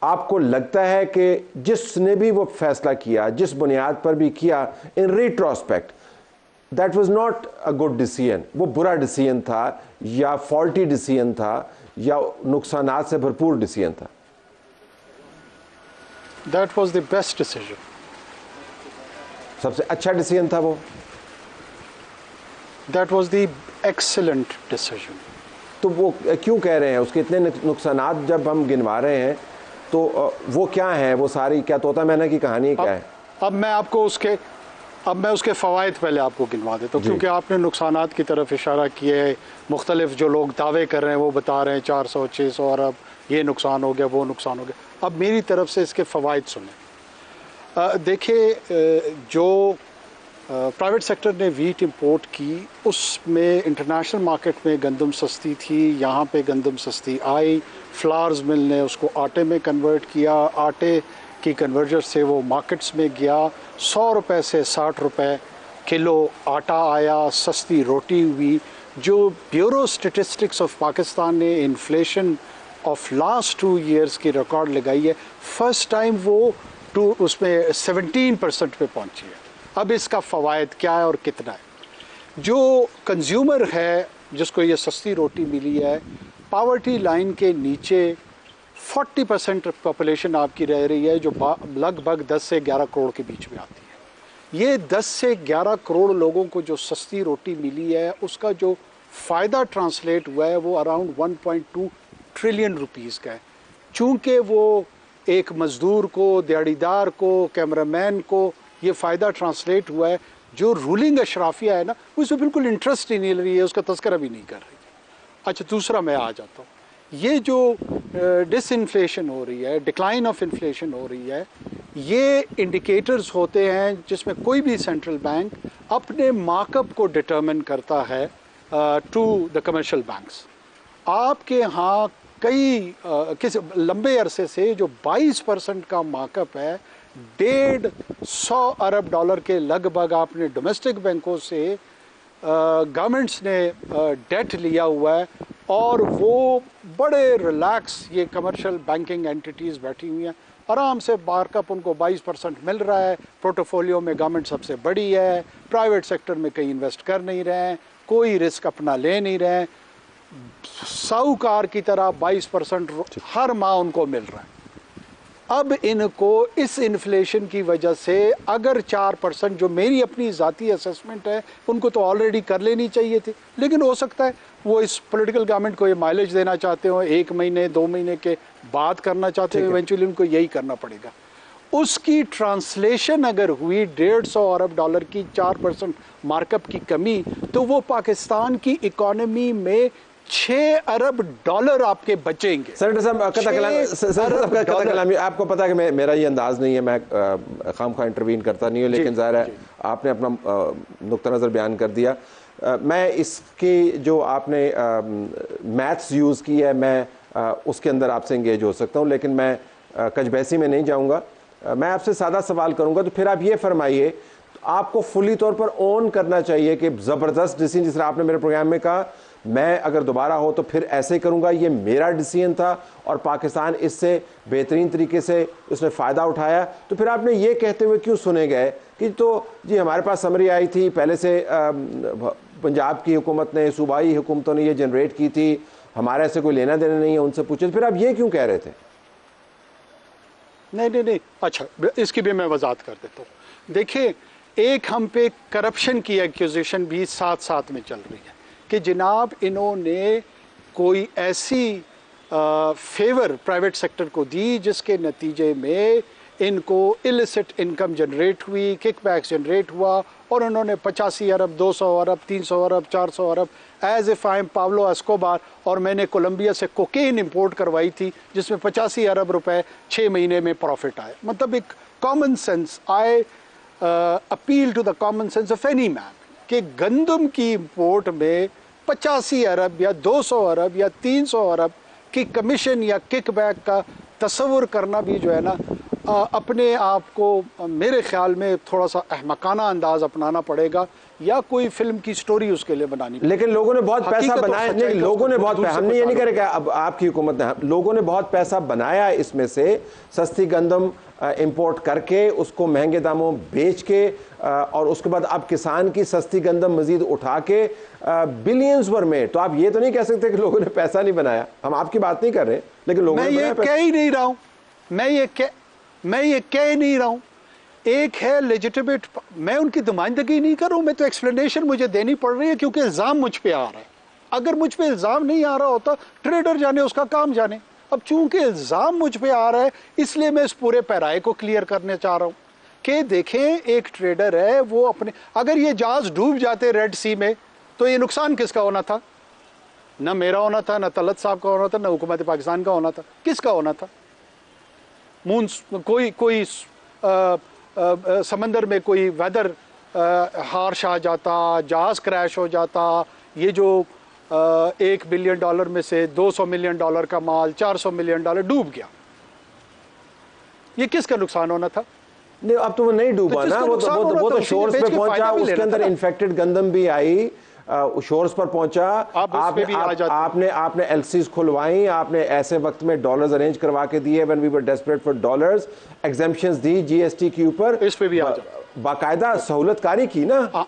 आपको लगता है कि जिसने भी वो फैसला किया, जिस बुनियाद पर भी किया, in retrospect that was not a good decision, वो बुरा डिसीजन था या फॉल्टी डिसीजन था या नुकसानात से भरपूर डिसीजन था? That was the best decision, सबसे अच्छा डिसीजन था वो। That was the excellent decision. तो वो क्यों कह रहे हैं उसके इतने नुकसानात जब हम गिनवा रहे हैं, तो वो क्या है, वो सारी क्या तोता मैना की कहानी क्या है? अब मैं उसके फ़वाइद पहले आपको गिनवा देता हूँ, क्योंकि आपने नुकसानात की तरफ इशारा किया है। मुख्तलिफ जो लोग दावे कर रहे हैं वो बता रहे हैं 400-600 अरब ये नुकसान हो गया, वो नुकसान हो गया। अब मेरी तरफ से इसके फ़वाइद सुने। देखिए, जो प्राइवेट सेक्टर ने वीट इंपोर्ट की, उसमें इंटरनेशनल मार्केट में गंदम सस्ती थी, यहाँ पे गंदम सस्ती आई। फ्लावर्स मिल ने उसको आटे में कन्वर्ट किया, आटे की कन्वर्जर से वो मार्केट्स में गया, 100 रुपये से 60 रुपये किलो आटा आया, सस्ती रोटी हुई। जो ब्यूरो स्टेटिस्टिक्स ऑफ पाकिस्तान ने इन्फ्लेशन ऑफ लास्ट 2 ईयर्स की रिकॉर्ड लगाई है, फर्स्ट टाइम वो उसमें 17% पे पहुंची है। अब इसका फ़वायद क्या है और कितना है? जो कंज्यूमर है जिसको ये सस्ती रोटी मिली है, पावर्टी लाइन के नीचे 40% पॉपुलेशन आपकी रह रही है, जो लगभग 10 से 11 करोड़ के बीच में आती है। ये 10 से 11 करोड़ लोगों को जो सस्ती रोटी मिली है, उसका जो फ़ायदा ट्रांसलेट हुआ है वो अराउंड 1.2 ट्रिलियन रुपीज़ का है। चूँकि वो एक मज़दूर को, दिहाड़ीदार को, कैमरामैन को ये फ़ायदा ट्रांसलेट हुआ है, जो रूलिंग अशराफिया है ना, वो इसमें बिल्कुल इंटरेस्ट ही नहीं ले रही है, उसका तस्करा भी नहीं कर रही है। अच्छा, दूसरा मैं आ जाता हूँ, ये जो डिसइन्फ्लेशन हो रही है, डिक्लाइन ऑफ इन्फ्लेशन हो रही है, ये इंडिकेटर्स होते हैं जिसमें कोई भी सेंट्रल बैंक अपने मार्कअप को डिटरमिन करता है टू द कमर्शियल बैंक्स। आपके यहाँ कई किस लंबे अरसे से जो 22% का मार्कअप है, 150 अरब डॉलर के लगभग आपने डोमेस्टिक बैंकों से गवर्नमेंट्स ने डेट लिया हुआ है, और वो बड़े रिलैक्स ये कमर्शियल बैंकिंग एंटिटीज़ बैठी हुई हैं, आराम से मार्कअप उनको 22% मिल रहा है। पोर्टफोलियो में गवर्नमेंट सबसे बड़ी है, प्राइवेट सेक्टर में कहीं इन्वेस्ट कर नहीं रहे हैं, कोई रिस्क अपना ले नहीं रहे हैं, साहूकार की तरह 22% हर माह उनको मिल रहा है। अब इनको इस इन्फ्लेशन की वजह से अगर 4%, जो मेरी अपनी ज़ाती असेसमेंट है, उनको तो ऑलरेडी कर लेनी चाहिए थी, लेकिन हो सकता है वो इस पॉलिटिकल गवर्नमेंट को ये माइलेज देना चाहते हो, 1 महीने 2 महीने के बाद करना चाहते हो, इवेंचुअली उनको यही करना पड़ेगा। उसकी ट्रांसलेशन अगर हुई 150 अरब डॉलर की 4% मार्कअप की कमी, तो वो पाकिस्तान की इकॉनमी में 6 अरब डॉलर आपके बचेंगे। सेनेटर साहब, आपको पता है कि मेरा ये अंदाज नहीं है, मैं खामखा इंटरवीन करता नहीं हूँ, लेकिन ज़ाहिर है आपने अपना नुक्ता नज़र बयान कर दिया। मैं इसकी जो आपने मैथ्स यूज़ की है, मैं उसके अंदर आपसे इंगेज हो सकता हूँ, लेकिन मैं कजबहसी में नहीं जाऊँगा। मैं आपसे सादा सवाल करूँगा, तो फिर आप ये फरमाइए, आपको फुली तौर पर ओन करना चाहिए कि ज़बरदस्त डिसीजन, जिस तरह आपने मेरे प्रोग्राम में कहा, मैं अगर दोबारा हो तो फिर ऐसे ही करूँगा, ये मेरा डिसीजन था और पाकिस्तान इससे बेहतरीन तरीके से उसने फ़ायदा उठाया, तो फिर आपने ये कहते हुए क्यों सुने गए कि तो जी हमारे पास समरी आई थी पहले से, पंजाब की हुकूमत ने, सूबाई हुकूमतों ने ये जनरेट की थी, हमारे से कोई लेना देना नहीं है, उनसे पूछे, फिर आप ये क्यों कह रहे थे? नहीं, अच्छा, इसकी भी मैं वजाहत कर देता हूँ। देखिए, एक हम पे करप्शन की एक्यूजेशन भी साथ साथ में चल रही है कि जनाब इन्होंने कोई ऐसी फेवर प्राइवेट सेक्टर को दी जिसके नतीजे में इनको इलिसिट इनकम जनरेट हुई, किकबैक्स जनरेट हुआ, और उन्होंने 85 अरब, 200 अरब, 300 अरब, 400 अरब, as if I am Pablo Escobar, और मैंने कोलंबिया से कोकेन इंपोर्ट करवाई थी जिसमें 85 अरब रुपए 6 महीने में प्रॉफिट आए। मतलब एक common sense, I appeal to the common sense of any man कि गंदम की इंपोर्ट में 85 अरब या 200 अरब या 300 अरब की कमीशन या किकबैक का तस्वुर करना भी जो है ना, अपने आप को मेरे ख्याल में थोड़ा सा अहमकाना अंदाज अपनाना पड़ेगा या कोई फिल्म की स्टोरी उसके लिए बनानी पड़ेगी। लेकिन लोगों ने बहुत पैसा बनाया, नहीं लोगों ने बहुत, हमने ये नहीं करेगा अब आपकी हुकूमत ने, लोगों ने बहुत पैसा बनाया इसमें से, सस्ती गंदम इंपोर्ट करके उसको महंगे दामों बेच के और उसके बाद अब किसान की सस्ती गंदम मजीद उठा के बिलियंस पर में। तो आप ये तो नहीं कह सकते कि लोगों ने पैसा नहीं बनाया, हम आपकी बात नहीं कर रहे, लेकिन लोगों ने मैं ये कह ही नहीं रहा हूं, मैं ये कह नहीं रहा हूं। एक है लेजिटिमेट, मैं उनकी नुमाइंदगी नहीं कर रहा हूं, मैं तो एक्सप्लेनेशन मुझे देनी पड़ रही है क्योंकि इल्जाम मुझ पे आ रहा है। अगर मुझ पे इल्जाम नहीं आ रहा होता, ट्रेडर जाने, उसका काम जाने। अब चूंकि इल्जाम मुझ पे आ रहा है, इसलिए मैं इस पूरे पैराए को क्लियर करने चाह रहा हूं कि देखें, एक ट्रेडर है, वो अपने, अगर ये जहाज डूब जाते रेड सी में तो ये नुकसान किसका होना था? ना मेरा होना था, ना तलत साहब का होना था, ना हुकूमत पाकिस्तान का होना था। किसका होना था? कोई समंदर में कोई वेदर हार्श आ जाता, जहाज क्रैश हो जाता, ये जो $1 बिलियन में से $200 मिलियन का माल, $400 मिलियन डूब गया, ये किसका नुकसान होना था? नहीं, अब तो वो नहीं डूबा ना, वो तो शोर्स पे पहुंचा, उसके अंदर इन्फेक्टेड गंदम भी आई, शोर्स पर पहुंचा, आपने एलसीज खुलवाई, आपने ऐसे वक्त में डॉलर्स अरेंज करवा के दिए, when we were desperate for dollars, exemptions दी जीएसटी के ऊपर, इस पे भी बाकायदा सहूलतकारी की ना।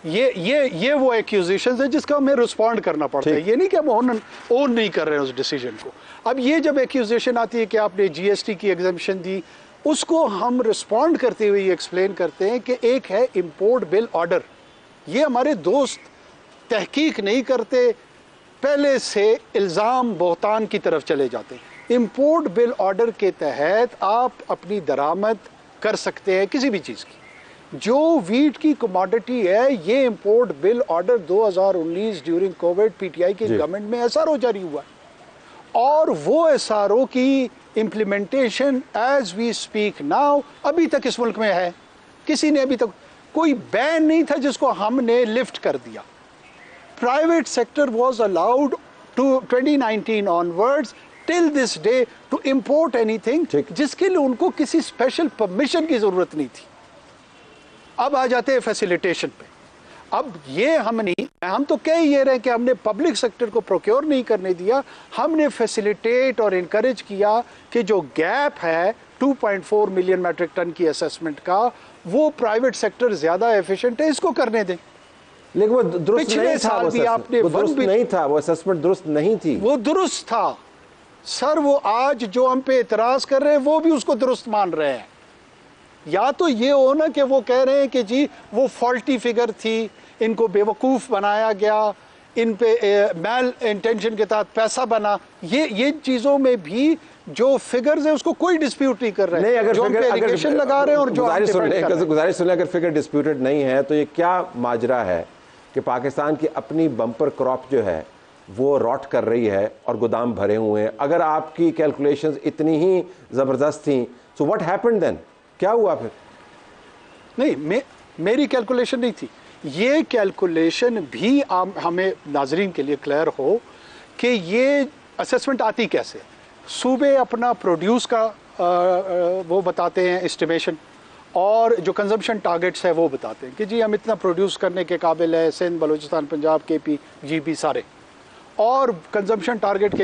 ये वो एक्यूजेशंस है जिसका हमें रिस्पॉन्ड करना पड़ता है। ये नहीं कि हम ओन नहीं कर रहे हैं उस डिसीजन को। अब ये जब एक्यूजेशन आती है कि आपने जीएसटी की एग्जेम्पशन दी, उसको हम रिस्पॉन्ड करते हुए ये एक्सप्लेन करते हैं कि एक है इंपोर्ट बिल ऑर्डर। ये हमारे दोस्त तहकीक नहीं करते, पहले से इल्ज़ाम बोहतान की तरफ चले जाते हैं। इंपोर्ट बिल ऑर्डर के तहत आप अपनी दरामद कर सकते हैं किसी भी चीज़ की। जो वीट की कमोडिटी है, ये import bill order 2019 during Covid PTI की गवर्नमेंट में एसआरओ जारी हुआ और वो एसआरओ की implementation as we speak now अभी तक इस मुल्क में है। किसी ने अभी तक कोई बैन नहीं था जिसको हमने लिफ्ट कर दिया। Private sector was allowed to 2019 onwards till this day to import anything जिसके लिए उनको किसी स्पेशल परमिशन की जरूरत नहीं थी। अब आ जाते हैं फैसिलिटेशन पे। अब ये हम तो कह ये रहे कि हमने पब्लिक सेक्टर को प्रोक्योर नहीं करने दिया, हमने फैसिलिटेट और इनकरेज किया कि जो गैप है 2.4 मिलियन मैट्रिक टन की असेसमेंट का, वो प्राइवेट सेक्टर ज्यादा एफिशिएंट है, इसको करने दें। लेकिन वो दुरुस्त नहीं था, वो दुरुस्त नहीं था, वो असेसमेंट दुरुस्त नहीं थी। वो दुरुस्त था सर। वो आज जो हम पे इतराज कर रहे हैं वो भी उसको दुरुस्त मान रहे हैं। या तो ये हो ना कि वो कह रहे हैं कि जी वो फॉल्टी फिगर थी, इनको बेवकूफ़ बनाया गया, इन पे मैल इंटेंशन के तहत पैसा बना। ये चीज़ों में भी जो फिगर्स है उसको कोई डिस्प्यूट नहीं कर रहे हैं। नहीं, अगर जो एलिगेशन लगा रहे हैं और जो गुजारिश सुने, अगर फिगर डिस्प्यूटेड नहीं है तो ये क्या माजरा है कि पाकिस्तान की अपनी बम्पर क्रॉप जो है वो रॉट कर रही है और गोदाम भरे हुए हैं। अगर आपकी कैलकुलेशंस इतनी ही ज़बरदस्त थी, सो व्हाट हैपेंड देन? क्या हुआ फिर? नहीं, मेरी कैलकुलेशन नहीं थी। ये कैलकुलेशन भी हमें नाजरीन के लिए क्लियर हो कि ये असेसमेंट आती कैसे। सूबे अपना प्रोड्यूस का वो बताते हैं एस्टिमेशन, और जो कंजम्पशन टारगेट्स है वो बताते हैं कि जी हम इतना प्रोड्यूस करने के काबिल है, सिंध, बलूचिस्तान, पंजाब, केपी, जीबी सारे, और कंजम्पशन टारगेट के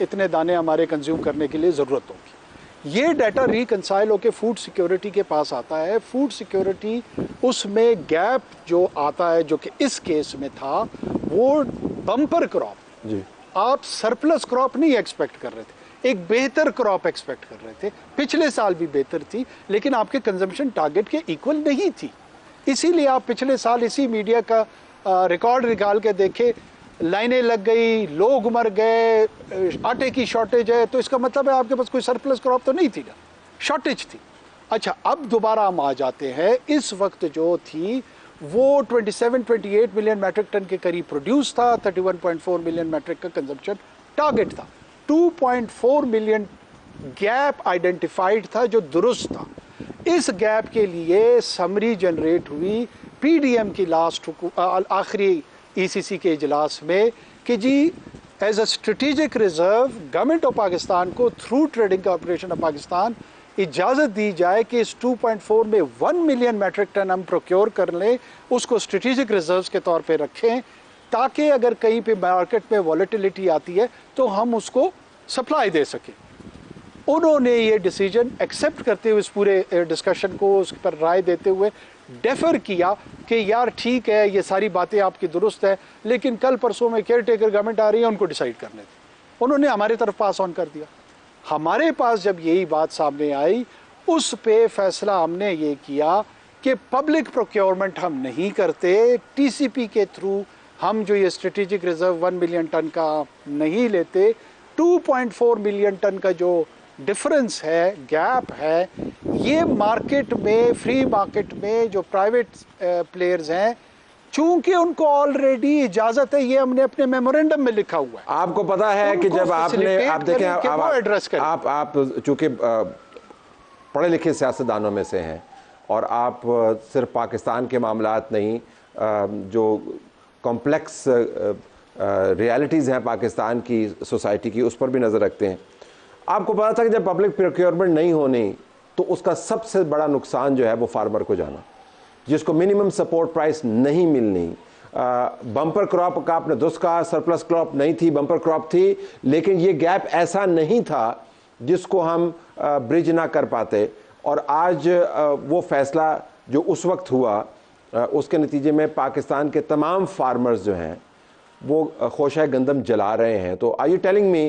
इतने दाने हमारे कंज्यूम करने के लिए ज़रूरत होगी। ये डाटा रिकंसाइल होकर फूड सिक्योरिटी के पास आता है। फूड सिक्योरिटी उसमें गैप जो आता है, जो कि इस केस में था, वो बम्पर क्रॉप जी, आप सरप्लस क्रॉप नहीं एक्सपेक्ट कर रहे थे, एक बेहतर क्रॉप एक्सपेक्ट कर रहे थे। पिछले साल भी बेहतर थी, लेकिन आपके कंजम्पशन टारगेट के इक्वल नहीं थी। इसीलिए आप पिछले साल इसी मीडिया का रिकॉर्ड निकाल के देखे, लाइनें लग गई, लोग मर गए, आटे की शॉर्टेज है, तो इसका मतलब है आपके पास कोई सरप्लस क्रॉप तो नहीं थी ना, शॉर्टेज थी। अच्छा, अब दोबारा हम आ जाते हैं, इस वक्त जो थी वो 27-28 मिलियन मैट्रिक टन के करीब प्रोड्यूस था, 31.4 मिलियन मैट्रिक का कंजम्पशन टारगेट था, 2.4 मिलियन गैप आइडेंटिफाइड था जो दुरुस्त था। इस गैप के लिए समरी जनरेट हुई पीडीएम की लास्ट आखिरी ईसीसी के इजलास में कि जी as a strategic reserve government of Pakistan को through trading corporation of Pakistan इजाज़त दी जाए कि इस 2.4 में 1 मिलियन मेट्रिक टन हम प्रोक्योर कर लें, उसको स्ट्रेटेजिक रिजर्व्स के तौर पे रखें, ताकि अगर कहीं पे मार्केट में वॉलेटिलिटी आती है तो हम उसको सप्लाई दे सकें। उन्होंने ये डिसीजन एक्सेप्ट करते हुए इस पूरे डिस्कशन को उस पर राय देते हुए डेफर किया कि यार ठीक है, ये सारी बातें आपकी दुरुस्त है, लेकिन कल परसों में केयर टेकर गवर्नमेंट आ रही है, उनको डिसाइड करने दें। उन्होंने हमारी तरफ पास ऑन कर दिया। हमारे पास जब यही बात सामने आई, उस पे फैसला हमने ये किया कि पब्लिक प्रोक्योरमेंट हम नहीं करते, टीसीपी के थ्रू हम जो ये स्ट्रेटेजिक रिजर्व 1 मिलियन टन का नहीं लेते। 2.4 मिलियन टन का जो डिफरेंस है, गैप है, ये मार्केट में, फ्री मार्केट में जो प्राइवेट प्लेयर्स हैं, चूंकि उनको ऑलरेडी इजाजत है, ये हमने अपने मेमोरेंडम में लिखा हुआ है। आपको पता है कि जब आपने, आप देखें, आप चूंकि पढ़े लिखे सियासतदानों में से हैं और आप सिर्फ पाकिस्तान के मामलात नहीं, जो कॉम्प्लेक्स रियलिटीज़ हैं पाकिस्तान की सोसाइटी की, उस पर भी नज़र रखते हैं। आपको पता था कि जब पब्लिक प्रोक्योरमेंट नहीं होनी तो उसका सबसे बड़ा नुकसान जो है वो फार्मर को जाना, जिसको मिनिमम सपोर्ट प्राइस नहीं मिलनी। बम्पर क्रॉप का आपने दुरुस्त कहा, सरप्लस क्रॉप नहीं थी, बम्पर क्रॉप थी, लेकिन ये गैप ऐसा नहीं था जिसको हम ब्रिज ना कर पाते। और आज वो फैसला जो उस वक्त हुआ, उसके नतीजे में पाकिस्तान के तमाम फार्मर्स जो हैं वो खोशा गंदम जला रहे हैं। तो आर यू टेलिंग मी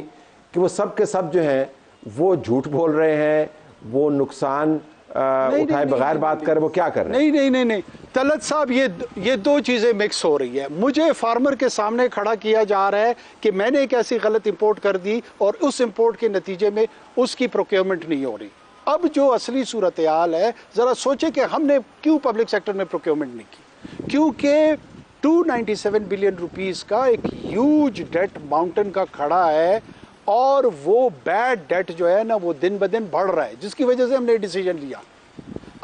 कि वो सब के सब जो हैं वो झूठ बोल रहे हैं, वो नुकसान उठाए बगैर बात कर, वो क्या कर रहे हैं? नहीं, तलत साहब, ये दो चीजें मिक्स हो रही है। मुझे फार्मर के सामने खड़ा किया जा रहा है कि मैंने एक ऐसी गलत इंपोर्ट कर दी और उस इंपोर्ट के नतीजे में उसकी प्रोक्योरमेंट नहीं हो रही। अब जो असली सूरत हाल है, जरा सोचे कि हमने क्यों पब्लिक सेक्टर में प्रोक्योरमेंट नहीं की। क्योंकि 297 बिलियन रुपीस का एक ह्यूज डेट माउंटेन का खड़ा है, और वो बैड डेट जो है ना, वो दिन ब दिन बढ़ रहा है, जिसकी वजह से हमने डिसीजन लिया।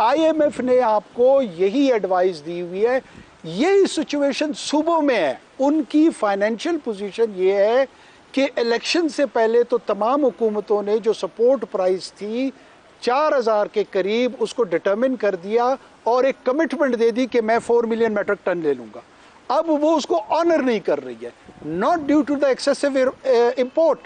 IMF ने आपको यही एडवाइस दी हुई है, यही सिचुएशन सूबों में है। उनकी फाइनेंशियल पोजीशन ये है कि इलेक्शन से पहले तो तमाम हुकूमतों ने जो सपोर्ट प्राइस थी 4000 के करीब, उसको डिटरमिन कर दिया और एक कमिटमेंट दे दी कि मैं 4 मिलियन मेट्रिक टन ले लूंगा। अब वो उसको ऑनर नहीं कर रही है, not due to the excessive import,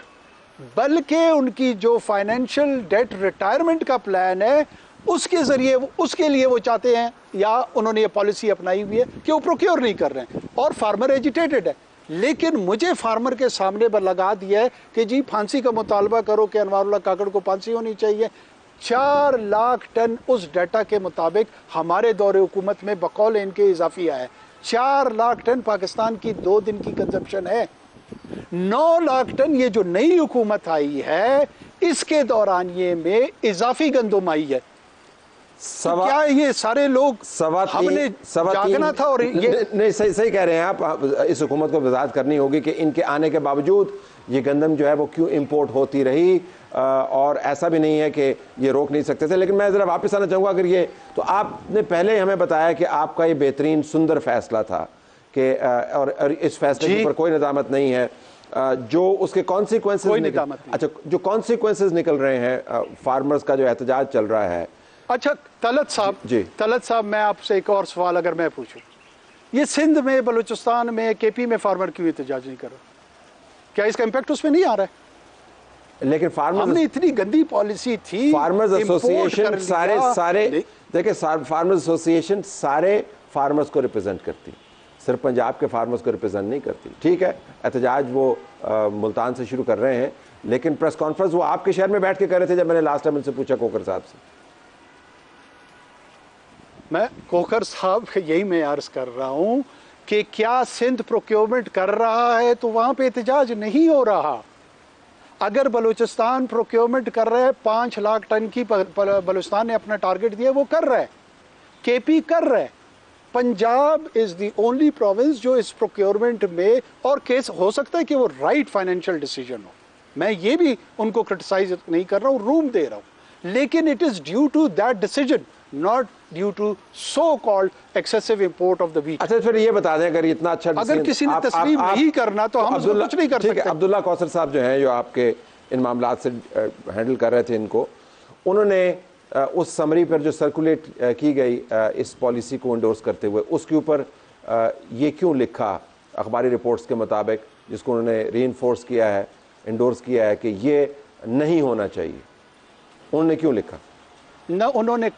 बल्कि उनकी जो फाइनेंशियल डेट रिटायरमेंट का प्लान है, उसके जरिए, उसके लिए वो चाहते हैं, या उन्होंने ये पॉलिसी अपनाई हुई है कि वो प्रोक्योर नहीं कर रहे हैं, और फार्मर एजिटेटेड है। लेकिन मुझे फार्मर के सामने पर लगा दिया है कि जी फांसी का मुतालबा करो कि अनवारुल्लाह काकड़ को फांसी होनी चाहिए। 4 लाख टन उस डाटा के मुताबिक हमारे दौरे हुकूमत में बकौल इनके इजाफी आया है। 4 लाख टन पाकिस्तान की 2 दिन की कंजप्शन है। 9 लाख टन ये जो नई हुकूमत आई है, इसके दौरान ये में इजाफी गंदम आई है। क्या ये सारे लोग हमने जागना था? और ये नहीं, सही कह रहे हैं आप। इस हुकूमत को वजाहत करनी होगी कि इनके आने के बावजूद ये गंदम जो है वो क्यों इंपोर्ट होती रही, और ऐसा भी नहीं है कि ये रोक नहीं सकते थे। लेकिन मैं ज़रा वापस आना चाहूँगा, अगर ये, तो आपने पहले हमें बताया कि आपका ये बेहतरीन सुंदर फैसला था कि और इस फैसले के ऊपर कोई नदामत नहीं है, जो उसके कॉन्सिक्वेंसेज, अच्छा, जो कॉन्सिक्वेंसेज निकल रहे हैं फार्मर्स का जो एहतजाज चल रहा है। अच्छा तलत साहब, मैं आपसे एक और सवाल अगर मैं पूछूं, ये सिंध में, बलूचिस्तान में, केपी में फार्मर क्यों एहतजाज नहीं कर रहा? क्या इसका इम्पैक्ट उसमें नहीं आ रहा है? लेकिन फार्मर्स, हमने इतनी गंदी पॉलिसी थी। फार्मर्स एसोसिएशन सारे देखिए, फार्मर्स एसोसिएशन सारे फार्मर्स को रिप्रेजेंट करती, सिर्फ पंजाब के फार्मर्स को रिप्रेजेंट नहीं करती। ठीक है, एहतजाज वो मुल्तान से शुरू कर रहे हैं, लेकिन प्रेस कॉन्फ्रेंस वो आपके शहर में बैठ के कर रहे थे। जब मैंने लास्ट टाइम उनसे पूछा कोकर साहब से, मैं कोकर साहब यही मैं अर्ज कर रहा हूं कि क्या सिंध प्रोक्योरमेंट कर रहा है तो वहां पे एहतजाज नहीं हो रहा। अगर बलूचिस्तान प्रोक्योरमेंट कर रहा है, 5 लाख टन की बलूचिस्तान ने अपना टारगेट दिया, वो कर रहा है, केपी कर रहा है। Punjab is the only province जो इस प्रोक्योरमेंट में, और केस हो सकता है कि वो राइट फाइनेंशियल डिसीजन हो, मैं ये भी उनको क्रिटिसाइज नहीं कर रहा हूँ, रूम दे रहा हूँ, लेकिन it is due to that decision, not due to so called excessive import of the wheat. अच्छा, फिर ये बता दें, अगर इतना अच्छा अगर किसी ने तस्लीम नहीं करना तो हम उसमें कुछ नहीं कर सकते। अब्दुल्ला कौसर साहब जो हैं, जो आपके इन मामलात से हैंडल कर रहे थे इनको, उन्होंने उस समरी पर जो सर्कुलेट की गई इस पॉलिसी को इंडोर्स करते हुए, उसके ऊपर ये क्यों लिखा अखबारी रिपोर्ट्स के मुताबिक, जिसको उन्होंने रीइंफोर्स किया है, इंडोर्स किया है कि ये नहीं होना चाहिए, उन्होंने क्यों लिखा? न उन्होंने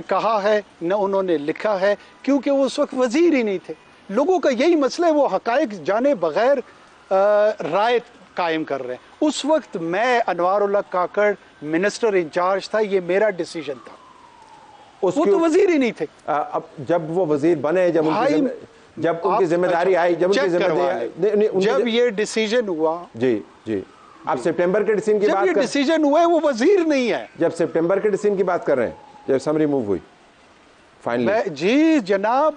कहा है, न उन्होंने लिखा है, क्योंकि वो उस वक्त वजीर ही नहीं थे। लोगों का यही मसला है, वो हकायक जाने बगैर राय कायम कर रहे हैं। उस वक्त मैं अनवारुल्लाह काकड़ मिनिस्टर इंचार्ज था, ये मेरा डिसीजन था, वो तो वजीर ही नहीं थे। अब जब वो वजीर बने, जब उनकी जिम्मेदारी आई, जब ये डिसीजन हुआ, जी आप सितंबर के डिसीजन की बात जब ये डिसीजन हुआ है, वो वजीर नहीं है। जब सितंबर के डिसीजन की बात कर रहे हैं, जब समरी मूव हुई फाइनली। जी जनाब,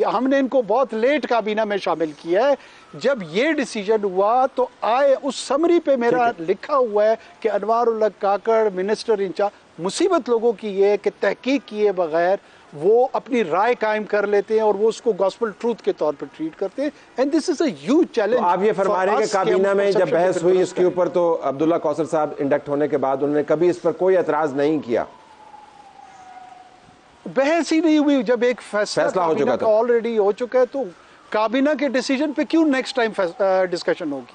हमने इनको बहुत लेट काबीना में शामिल किया है। जब ये डिसीजन हुआ तो आए, उस समरी पे मेरा लिखा हुआ है कि अनवारुल्लाह काकड़ मिनिस्टर इंचार्ज। मुसीबत लोगों की ये है कि तहकीक किए बगैर वो अपनी राय कायम कर लेते हैं और वो उसको गॉस्पेल ट्रूथ के तौर पर ट्रीट करते हैं, and this is a huge challenge. आप ये फरमा रहे हैं कि काबीना में जब बहस हुई इसके ऊपर, तो अब्दुल्ला कौसर साहब इंडक्ट होने के बाद उन्होंने कभी इस पर कोई एतराज नहीं किया? बहस ही नहीं हुई। जब एक फैसला हो चुका था, ऑलरेडी हो चुका है, तो काबीना के डिसीजन पे क्यों नेक्स्ट टाइम डिस्कशन होगी?